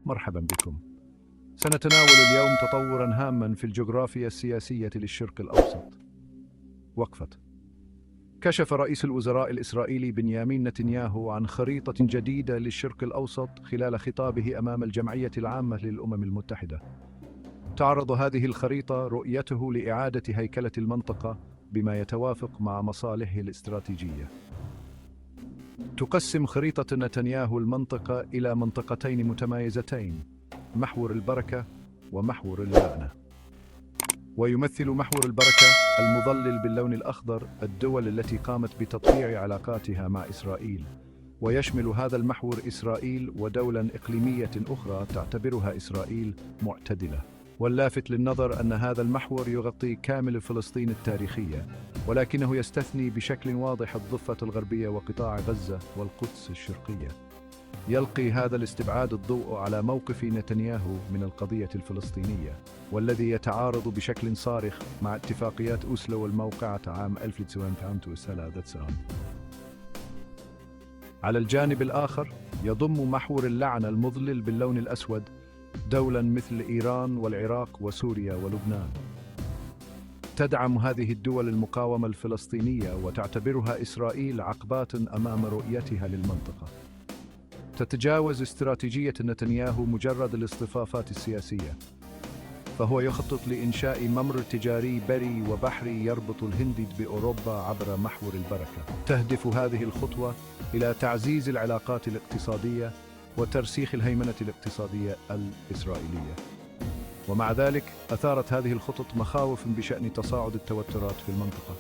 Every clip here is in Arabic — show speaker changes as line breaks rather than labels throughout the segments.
مرحبا بكم. سنتناول اليوم تطورا هاما في الجغرافيا السياسية للشرق الأوسط. وقفة. كشف رئيس الوزراء الإسرائيلي بنيامين نتنياهو عن خريطة جديدة للشرق الأوسط خلال خطابه أمام الجمعية العامة للأمم المتحدة. تعرض هذه الخريطة رؤيته لإعادة هيكلة المنطقة بما يتوافق مع مصالحه الاستراتيجية. تقسم خريطة نتنياهو المنطقة إلى منطقتين متمايزتين، محور البركة ومحور اللعنة. ويمثل محور البركة المظلل باللون الأخضر الدول التي قامت بتطبيع علاقاتها مع إسرائيل، ويشمل هذا المحور إسرائيل ودولا إقليمية أخرى تعتبرها إسرائيل معتدلة. واللافت للنظر أن هذا المحور يغطي كامل فلسطين التاريخية، ولكنه يستثني بشكل واضح الضفة الغربية وقطاع غزة والقدس الشرقية. يلقي هذا الاستبعاد الضوء على موقف نتنياهو من القضية الفلسطينية، والذي يتعارض بشكل صارخ مع اتفاقيات أوسلو الموقعة عام 1993. على الجانب الآخر يضم محور اللعنة المظلل باللون الأسود دولا مثل إيران والعراق وسوريا ولبنان. تدعم هذه الدول المقاومة الفلسطينية وتعتبرها إسرائيل عقبات أمام رؤيتها للمنطقة. تتجاوز استراتيجية نتنياهو مجرد الاصطفافات السياسية، فهو يخطط لإنشاء ممر تجاري بري وبحري يربط الهند بأوروبا عبر محور البركة. تهدف هذه الخطوة إلى تعزيز العلاقات الاقتصادية وترسيخ الهيمنة الاقتصادية الإسرائيلية. ومع ذلك أثارت هذه الخطط مخاوف بشأن تصاعد التوترات في المنطقة.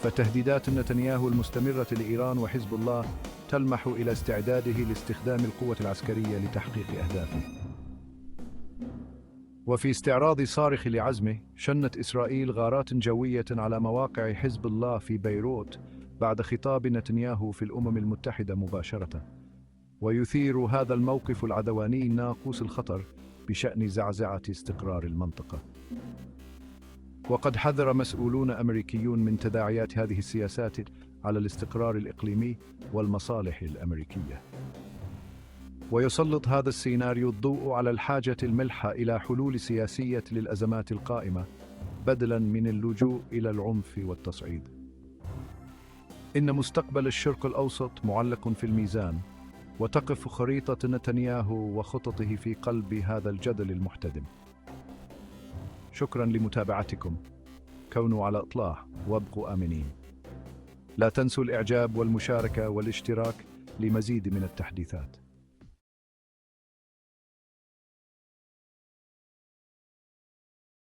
فتهديدات نتنياهو المستمرة لإيران وحزب الله تلمح إلى استعداده لاستخدام القوة العسكرية لتحقيق أهدافه. وفي استعراض صارخ لعزمه، شنت إسرائيل غارات جوية على مواقع حزب الله في بيروت بعد خطاب نتنياهو في الأمم المتحدة مباشرة. ويثير هذا الموقف العدواني ناقوس الخطر بشأن زعزعة استقرار المنطقة. وقد حذر مسؤولون أمريكيون من تداعيات هذه السياسات على الاستقرار الإقليمي والمصالح الأمريكية. ويسلط هذا السيناريو الضوء على الحاجة الملحة إلى حلول سياسية للأزمات القائمة بدلاً من اللجوء إلى العنف والتصعيد. إن مستقبل الشرق الأوسط معلق في الميزان، وتقف خريطة نتنياهو وخططه في قلب هذا الجدل المحتدم. شكراً لمتابعتكم. كونوا على إطلاع وابقوا آمنين. لا تنسوا الإعجاب والمشاركة والاشتراك لمزيد من التحديثات.